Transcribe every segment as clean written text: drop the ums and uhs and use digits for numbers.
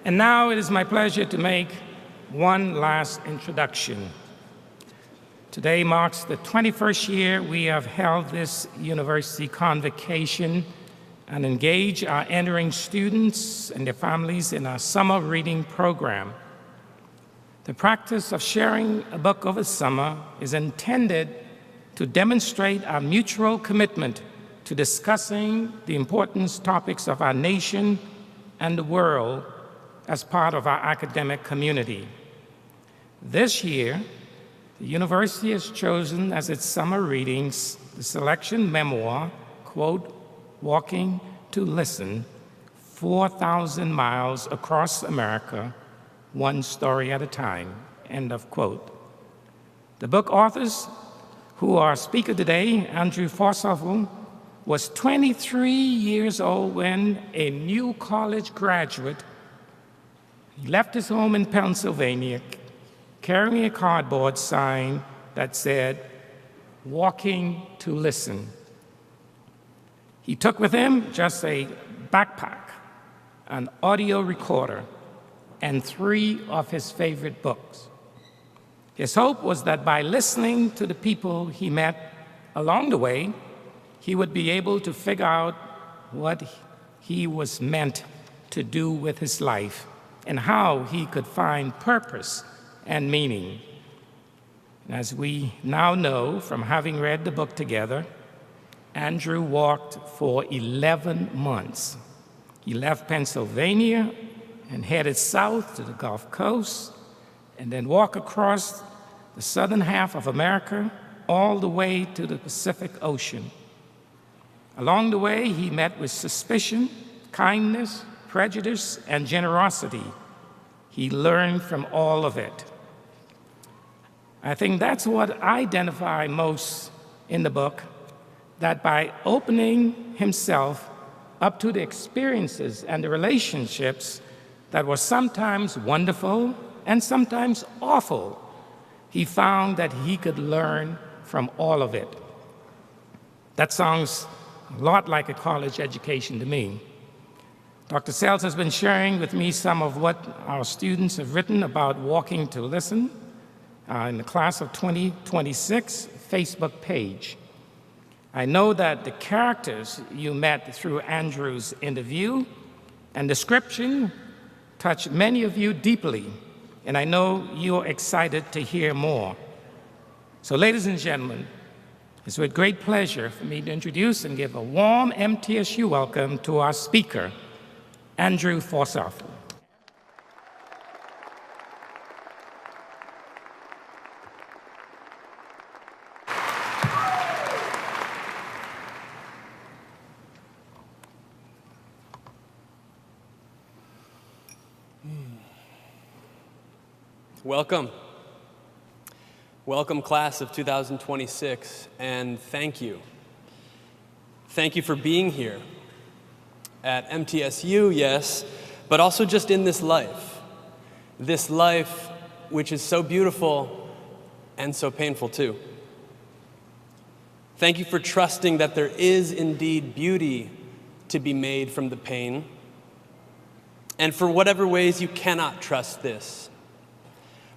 And now it is my pleasure to make one last introduction. Today marks the 21st year we have held this university convocation and engage our entering students and their families in our summer reading program. The practice of sharing a book over summer is intended to demonstrate our mutual commitment to discussing the important topics of our nation and the world as part of our academic community. This year, the university has chosen as its summer readings the selection memoir, quote, Walking to Listen, 4,000 Miles Across America, One Story at a Time, end of quote. The book authors, who are speaker today, Andrew Forstoffel, was 23 years old when a new college graduate, he left his home in Pennsylvania carrying a cardboard sign that said, Walking to Listen. He took with him just a backpack, an audio recorder, and 3 of his favorite books. His hope was that by listening to the people he met along the way, he would be able to figure out what he was meant to do with his life and how he could find purpose and meaning. As we now know from having read the book together, Andrew walked for 11 months. He left Pennsylvania and headed south to the Gulf Coast, and then walked across the southern half of America all the way to the Pacific Ocean. Along the way, he met with suspicion, kindness, prejudice, and generosity. He learned from all of it. I think that's what I identify most in the book, that by opening himself up to the experiences and the relationships that were sometimes wonderful and sometimes awful, he found that he could learn from all of it. That sounds a lot like a college education to me. Dr. Sells has been sharing with me some of what our students have written about Walking to Listen in the class of 2026 Facebook page. I know that the characters you met through Andrew's interview and description touched many of you deeply, and I know you're excited to hear more. So, ladies and gentlemen, it's with great pleasure for me to introduce and give a warm MTSU welcome to our speaker, Andrew Forstoffel. Welcome. Welcome, class of 2026, and thank you. Thank you for being here at MTSU, yes, but also just in this life which is so beautiful and so painful too. Thank you for trusting that there is indeed beauty to be made from the pain, and for whatever ways you cannot trust this,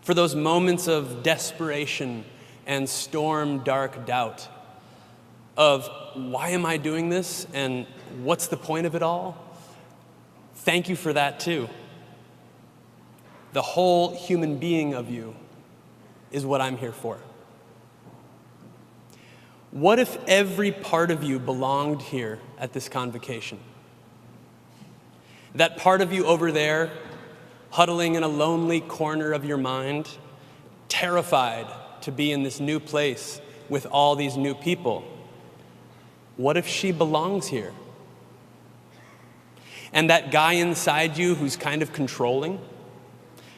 for those moments of desperation and storm-dark doubt of why am I doing this and what's the point of it all? Thank you for that too. The whole human being of you is what I'm here for. What if every part of you belonged here at this convocation? That part of you over there, huddling in a lonely corner of your mind, terrified to be in this new place with all these new people. What if she belongs here? And that guy inside you who's kind of controlling,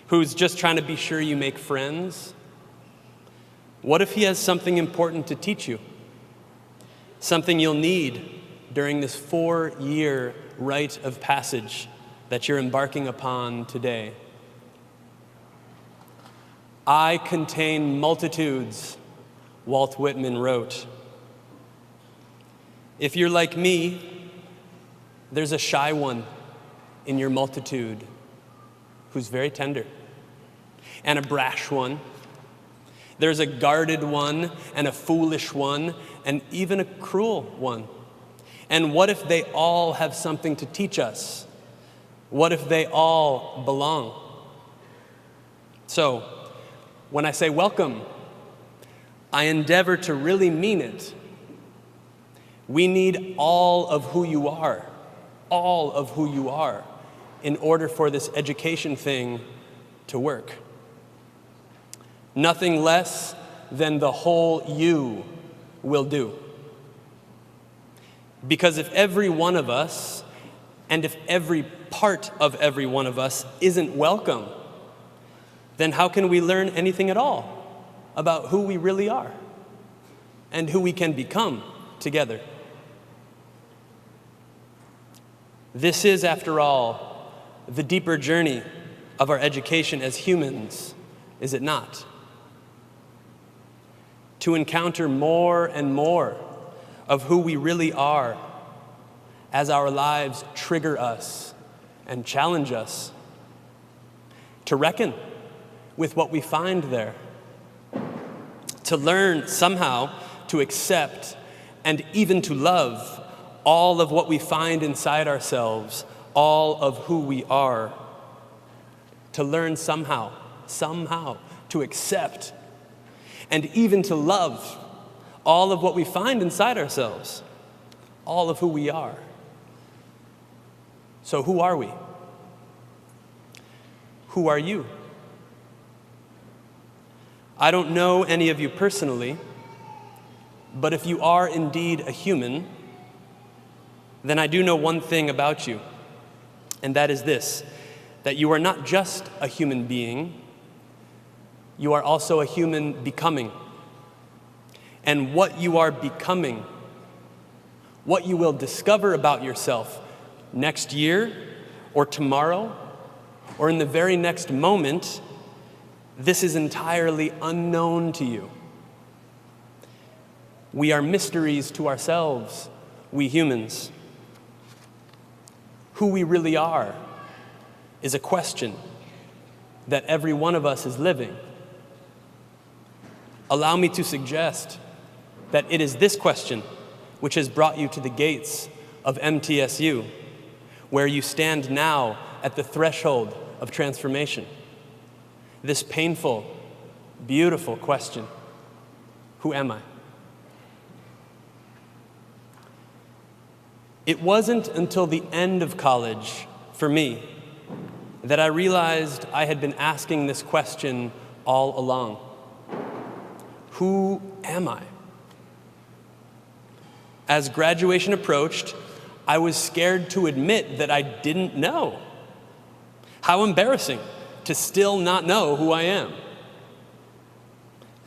who's just trying to be sure you make friends, what if he has something important to teach you? Something you'll need during this 4-year rite of passage that you're embarking upon today. I contain multitudes, Walt Whitman wrote. If you're like me, there's a shy one in your multitude. who's very tender, and a brash one. There's a guarded one, and a foolish one, and even a cruel one. And what if they all have something to teach us? What if they all belong? So, when I say welcome, I endeavor to really mean it. We need all of who you are, in order for this education thing to work. Nothing less than the whole you will do. Because if every one of us, and if every part of every one of us isn't welcome, then how can we learn anything at all about who we really are and who we can become together? This is, after all, the deeper journey of our education as humans, is it not? To encounter more and more of who we really are as our lives trigger us and challenge us. To reckon with what we find there. To learn somehow to accept and even to love all of what we find inside ourselves, all of who we are. To learn somehow to accept and even to love all of what we find inside ourselves, all of who we are. So who are we? Who are you? I don't know any of you personally, but if you are indeed a human, then I do know one thing about you, and that is this, that you are not just a human being, you are also a human becoming. And what you are becoming, what you will discover about yourself next year or tomorrow or in the very next moment, this is entirely unknown to you. We are mysteries to ourselves, we humans. Who we really are is a question that every one of us is living. Allow me to suggest that it is this question which has brought you to the gates of MTSU, where you stand now at the threshold of transformation. This painful, beautiful question: who am I? It wasn't until the end of college, for me, that I realized I had been asking this question all along. Who am I? As graduation approached, I was scared to admit that I didn't know. How embarrassing to still not know who I am.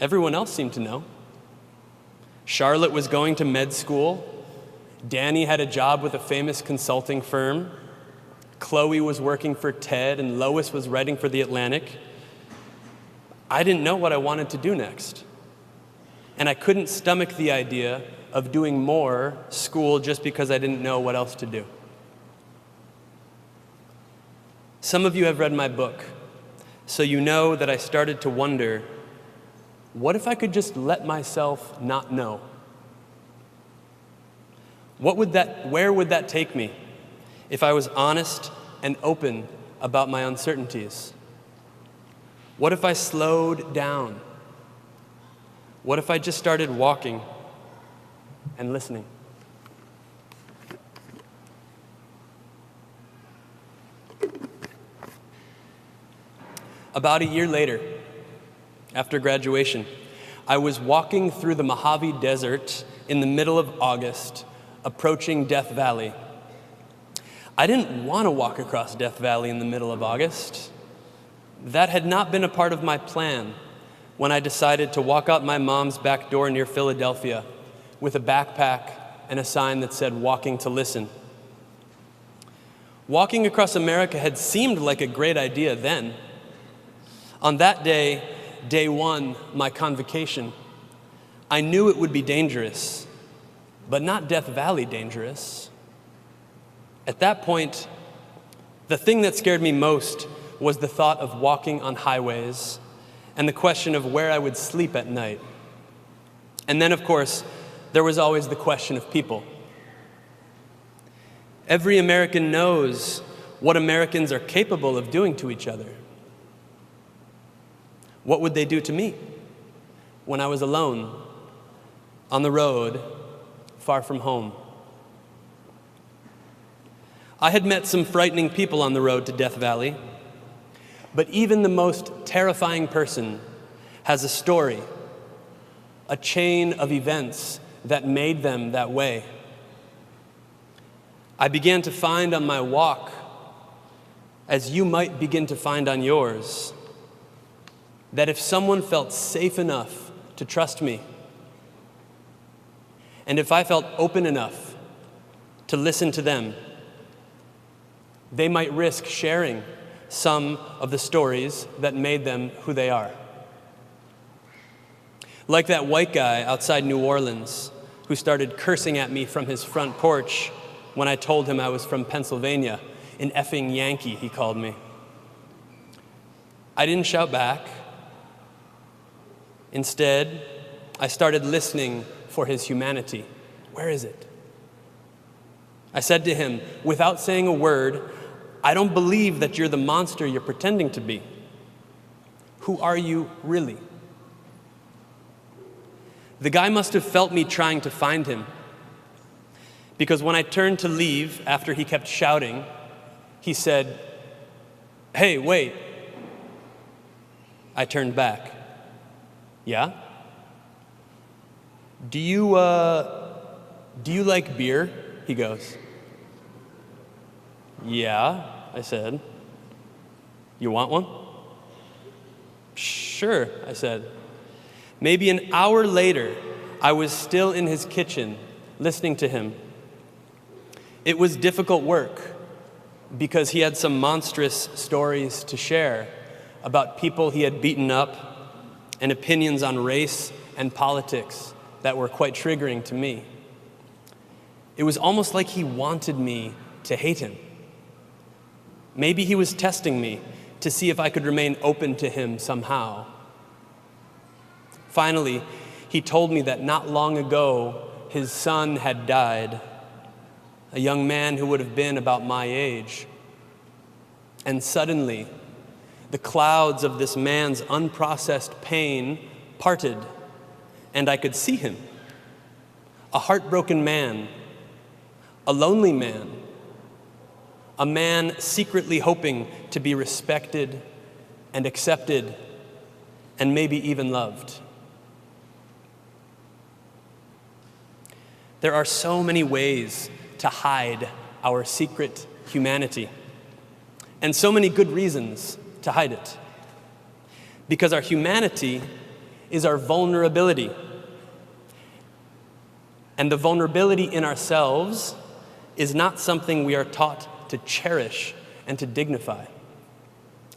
Everyone else seemed to know. Charlotte was going to med school. Danny had a job with a famous consulting firm. Chloe was working for TED, and Lois was writing for The Atlantic. I didn't know what I wanted to do next. And I couldn't stomach the idea of doing more school just because I didn't know what else to do. Some of you have read my book, so you know that I started to wonder, what if I could just let myself not know? Where would that take me if I was honest and open about my uncertainties? What if I slowed down? What if I just started walking and listening? About a year later, after graduation, I was walking through the Mojave Desert in the middle of August, approaching Death Valley. I didn't want to walk across Death Valley in the middle of August. That had not been a part of my plan when I decided to walk out my mom's back door near Philadelphia with a backpack and a sign that said, "Walking to Listen." Walking across America had seemed like a great idea then. On that day, day one, my convocation, I knew it would be dangerous, but not Death Valley dangerous. At that point, the thing that scared me most was the thought of walking on highways and the question of where I would sleep at night. And then, of course, there was always the question of people. Every American knows what Americans are capable of doing to each other. What would they do to me when I was alone, on the road, far from home? I had met some frightening people on the road to Death Valley, but even the most terrifying person has a story, a chain of events that made them that way. I began to find on my walk, as you might begin to find on yours, that if someone felt safe enough to trust me, and if I felt open enough to listen to them, they might risk sharing some of the stories that made them who they are. Like that white guy outside New Orleans who started cursing at me from his front porch when I told him I was from Pennsylvania. An effing Yankee, he called me. I didn't shout back. Instead, I started listening for his humanity. Where is it? I said to him, without saying a word, I don't believe that you're the monster you're pretending to be. Who are you really? The guy must have felt me trying to find him, because when I turned to leave after he kept shouting, he said, "Hey, wait." I turned back. "Yeah? Do you like beer?" He goes. "Yeah," I said. "You want one?" "Sure," I said. Maybe an hour later, I was still in his kitchen, listening to him. It was difficult work, because he had some monstrous stories to share about people he had beaten up and opinions on race and politics that were quite triggering to me. It was almost like he wanted me to hate him. Maybe he was testing me to see if I could remain open to him somehow. Finally, he told me that not long ago, his son had died, a young man who would have been about my age. And suddenly, the clouds of this man's unprocessed pain parted, and I could see him, a heartbroken man, a lonely man, a man secretly hoping to be respected and accepted and maybe even loved. There are so many ways to hide our secret humanity, and so many good reasons to hide it. Because our humanity is our vulnerability. And the vulnerability in ourselves is not something we are taught to cherish and to dignify.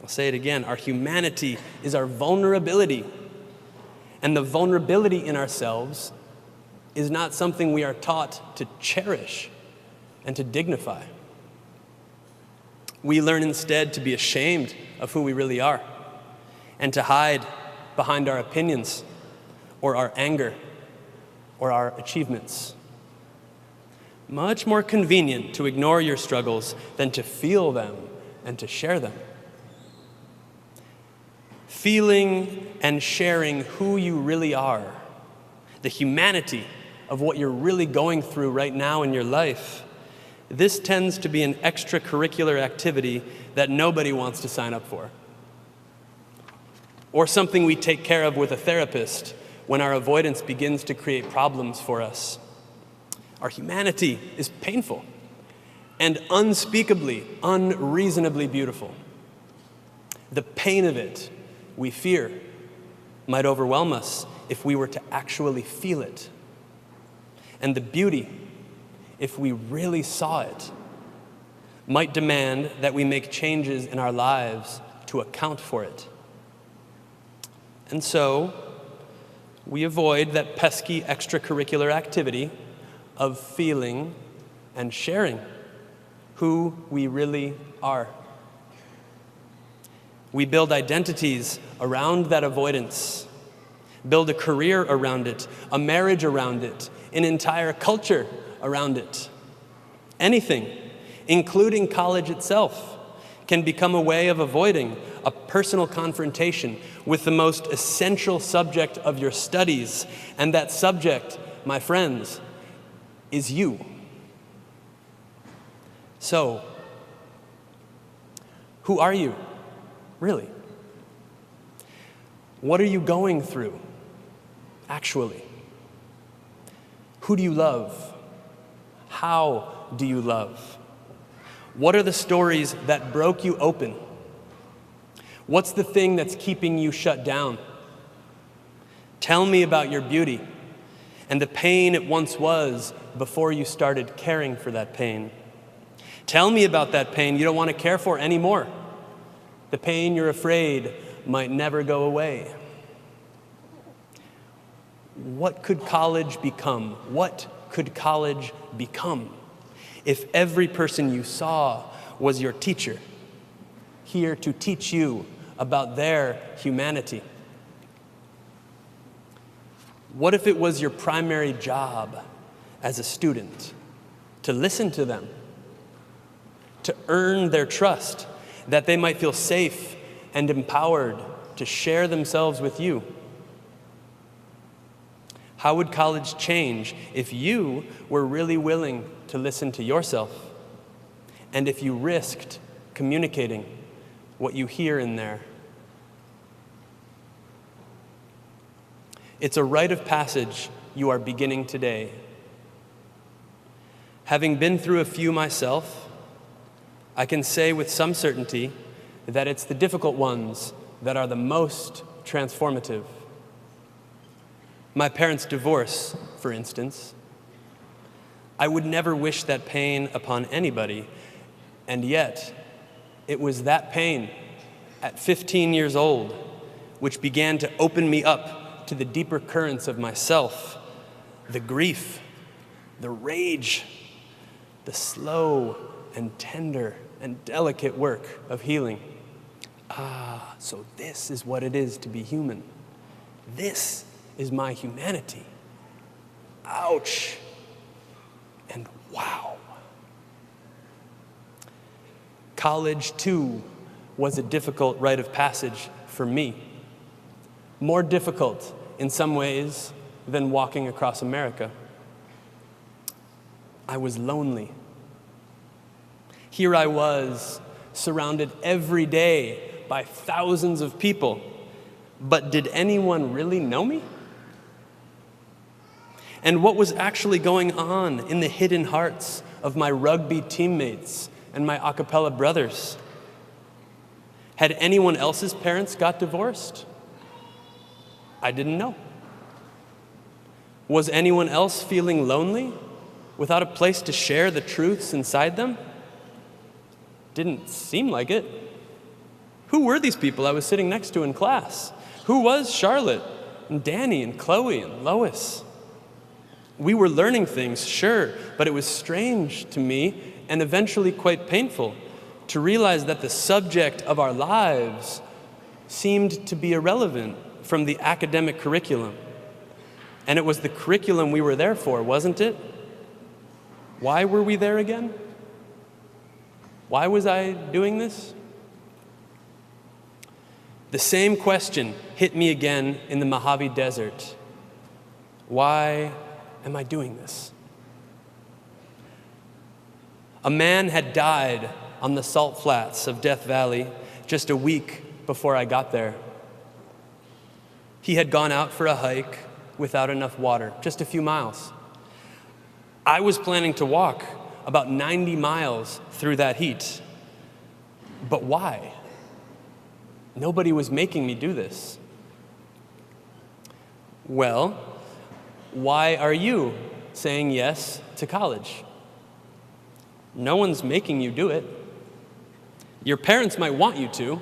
I'll say it again. Our humanity is our vulnerability. And the vulnerability in ourselves is not something we are taught to cherish and to dignify. We learn instead to be ashamed of who we really are and to hide behind our opinions or our anger or our achievements. Much more convenient to ignore your struggles than to feel them and to share them. Feeling and sharing who you really are, the humanity of what you're really going through right now in your life, this tends to be an extracurricular activity that nobody wants to sign up for. Or something we take care of with a therapist when our avoidance begins to create problems for us. Our humanity is painful and unspeakably, unreasonably beautiful. The pain of it, we fear, might overwhelm us if we were to actually feel it. And the beauty, if we really saw it, might demand that we make changes in our lives to account for it. And so, we avoid that pesky extracurricular activity of feeling and sharing who we really are. We build identities around that avoidance, build a career around it, a marriage around it, an entire culture around it. Anything, including college itself, can become a way of avoiding a personal confrontation with the most essential subject of your studies. And that subject, my friends, is you. So, who are you, really? What are you going through, actually? Who do you love? How do you love? What are the stories that broke you open? What's the thing that's keeping you shut down? Tell me about your beauty and the pain it once was before you started caring for that pain. Tell me about that pain you don't want to care for anymore. The pain you're afraid might never go away. What could college become? What could college become if every person you saw was your teacher, here to teach you about their humanity? What if it was your primary job as a student to listen to them, to earn their trust, that they might feel safe and empowered to share themselves with you? How would college change if you were really willing to listen to yourself, and if you risked communicating what you hear in there? It's a rite of passage you are beginning today. Having been through a few myself, I can say with some certainty that it's the difficult ones that are the most transformative. My parents' divorce, for instance. I would never wish that pain upon anybody, and yet it was that pain at 15 years old which began to open me up to the deeper currents of myself, the grief, the rage, the slow and tender and delicate work of healing. So this is what it is to be human. This is my humanity. Ouch. And wow. College, too, was a difficult rite of passage for me. More difficult in some ways than walking across America. I was lonely. Here I was, surrounded every day by thousands of people. But did anyone really know me? And what was actually going on in the hidden hearts of my rugby teammates and my a cappella brothers? Had anyone else's parents got divorced? I didn't know. Was anyone else feeling lonely, without a place to share the truths inside them? Didn't seem like it. Who were these people I was sitting next to in class? Who was Charlotte and Danny and Chloe and Lois? We were learning things, sure, but it was strange to me and eventually quite painful to realize that the subject of our lives seemed to be irrelevant from the academic curriculum. And it was the curriculum we were there for, wasn't it? Why were we there again? Why was I doing this? The same question hit me again in the Mojave Desert. Why am I doing this? A man had died on the salt flats of Death Valley just a week before I got there. He had gone out for a hike without enough water, just a few miles. I was planning to walk about 90 miles through that heat. But why? Nobody was making me do this. Well, why are you saying yes to college? No one's making you do it. Your parents might want you to.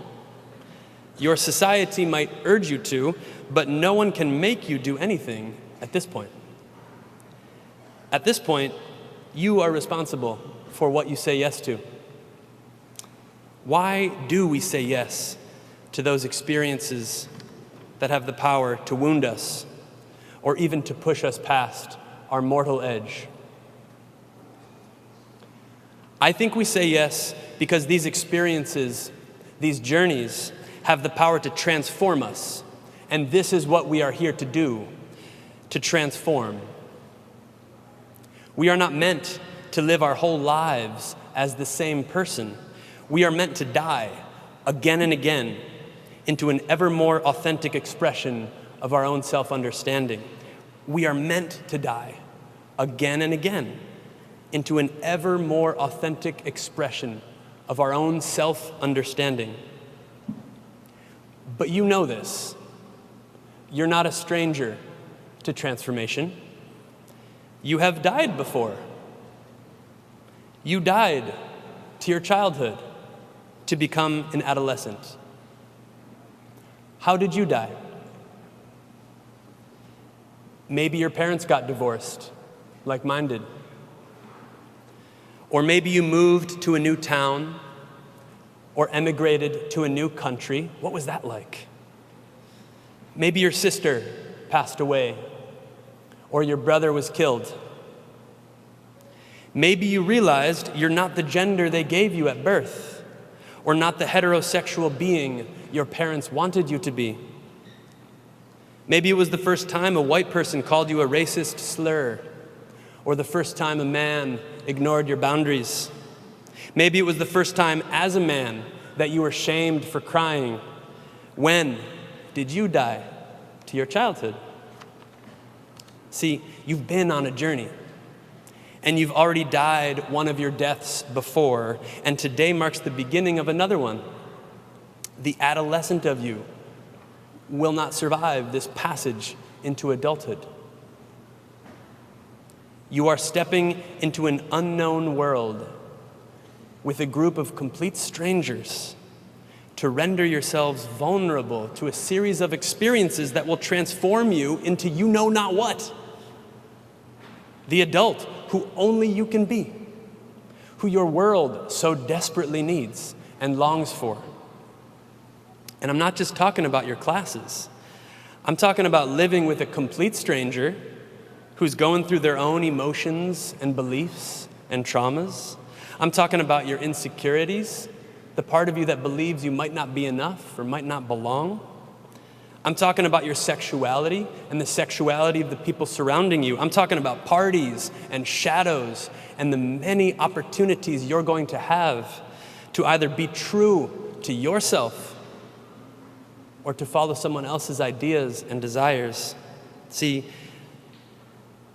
Your society might urge you to, but no one can make you do anything at this point. At this point, you are responsible for what you say yes to. Why do we say yes to those experiences that have the power to wound us or even to push us past our mortal edge. I think we say yes because these experiences, these journeys, have the power to transform us. And this is what we are here to do, to transform. We are not meant to live our whole lives as the same person. We are meant to die again and again into an ever more authentic expression of our own self-understanding. We are meant to die again and again into an ever more authentic expression of our own self-understanding. But you know this. You're not a stranger to transformation. You have died before. You died to your childhood to become an adolescent. How did you die? Maybe your parents got divorced, like mine did. Or maybe you moved to a new town or emigrated to a new country. What was that like? Maybe your sister passed away or your brother was killed. Maybe you realized you're not the gender they gave you at birth or not the heterosexual being your parents wanted you to be. Maybe it was the first time a white person called you a racist slur, or the first time a man ignored your boundaries. Maybe it was the first time as a man that you were shamed for crying. When did you die to your childhood? See, you've been on a journey, and you've already died one of your deaths before, and today marks the beginning of another one. The adolescent of you will not survive this passage into adulthood. You are stepping into an unknown world with a group of complete strangers to render yourselves vulnerable to a series of experiences that will transform you into you know not what. The adult who only you can be, who your world so desperately needs and longs for. And I'm not just talking about your classes. I'm talking about living with a complete stranger who's going through their own emotions and beliefs and traumas. I'm talking about your insecurities, the part of you that believes you might not be enough or might not belong. I'm talking about your sexuality and the sexuality of the people surrounding you. I'm talking about parties and shadows and the many opportunities you're going to have to either be true to yourself or to follow someone else's ideas and desires. See,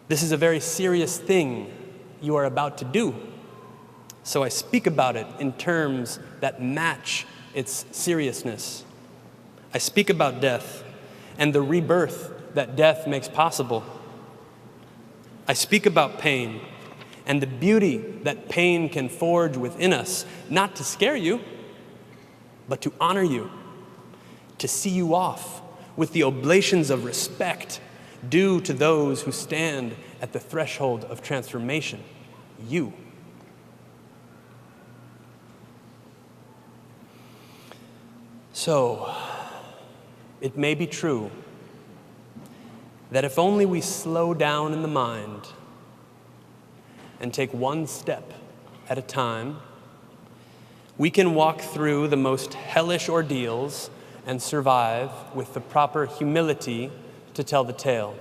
this is a very serious thing you are about to do. So I speak about it in terms that match its seriousness. I speak about death and the rebirth that death makes possible. I speak about pain and the beauty that pain can forge within us, not to scare you, but to honor you, to see you off with the oblations of respect due to those who stand at the threshold of transformation, you. So, it may be true that if only we slow down in the mind and take one step at a time, we can walk through the most hellish ordeals and survive with the proper humility to tell the tale.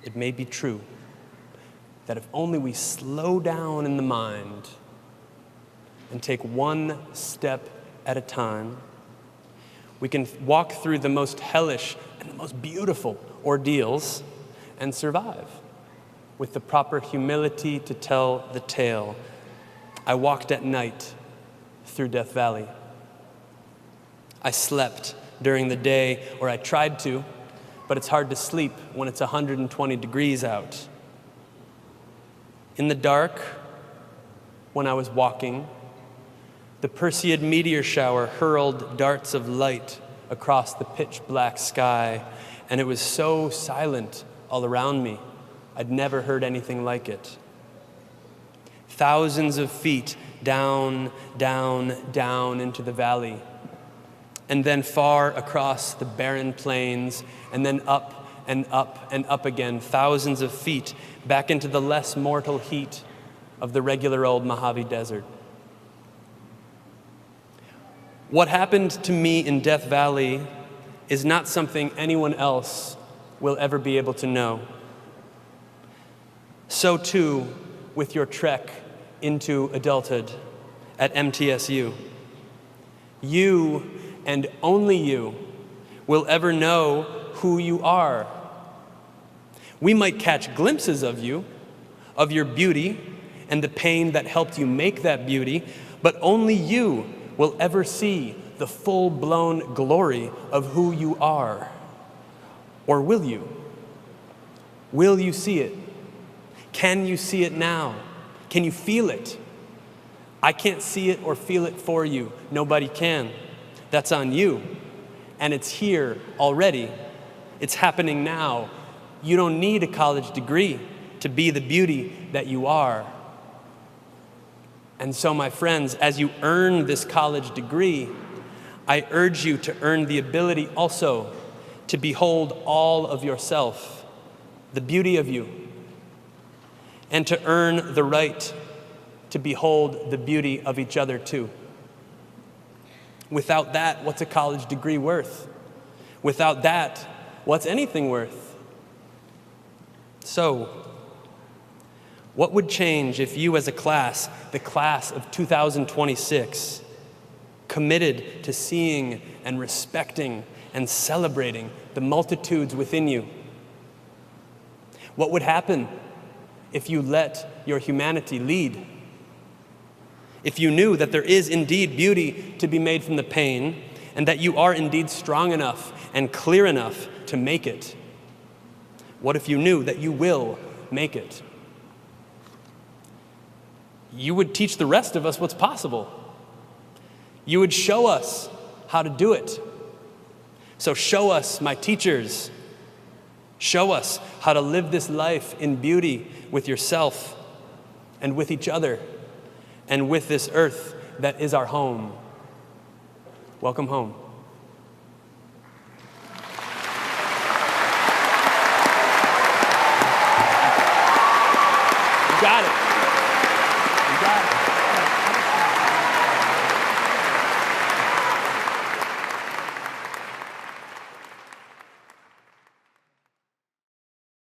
It may be true that if only we slow down in the mind and take one step at a time, we can walk through the most hellish and the most beautiful ordeals and survive with the proper humility to tell the tale. I walked at night through Death Valley. I slept during the day, or I tried to, but it's hard to sleep when it's 120 degrees out. In the dark, when I was walking, the Perseid meteor shower hurled darts of light across the pitch black sky, and it was so silent all around me. I'd never heard anything like it. Thousands of feet down, down, down into the valley, and then far across the barren plains, and then up and up and up again, thousands of feet, back into the less mortal heat of the regular old Mojave Desert. What happened to me in Death Valley is not something anyone else will ever be able to know. So too with your trek into adulthood at MTSU. You, and only you, will ever know who you are. We might catch glimpses of you, of your beauty, and the pain that helped you make that beauty, but only you will ever see the full-blown glory of who you are. Or will you? Will you see it? Can you see it now? Can you feel it? I can't see it or feel it for you. Nobody can. That's on you. And it's here already. It's happening now. You don't need a college degree to be the beauty that you are. And so, my friends, as you earn this college degree, I urge you to earn the ability also to behold all of yourself, the beauty of you, and to earn the right to behold the beauty of each other too. Without that, what's a college degree worth? Without that, what's anything worth? So, what would change if you as a class, the class of 2026, committed to seeing and respecting and celebrating the multitudes within you? What would happen if you let your humanity lead? If you knew that there is indeed beauty to be made from the pain, and that you are indeed strong enough and clear enough to make it? What if you knew that you will make it? You would teach the rest of us what's possible. You would show us how to do it. So show us, my teachers. Show us how to live this life in beauty with yourself and with each other and with this earth that is our home. Welcome home. You got it.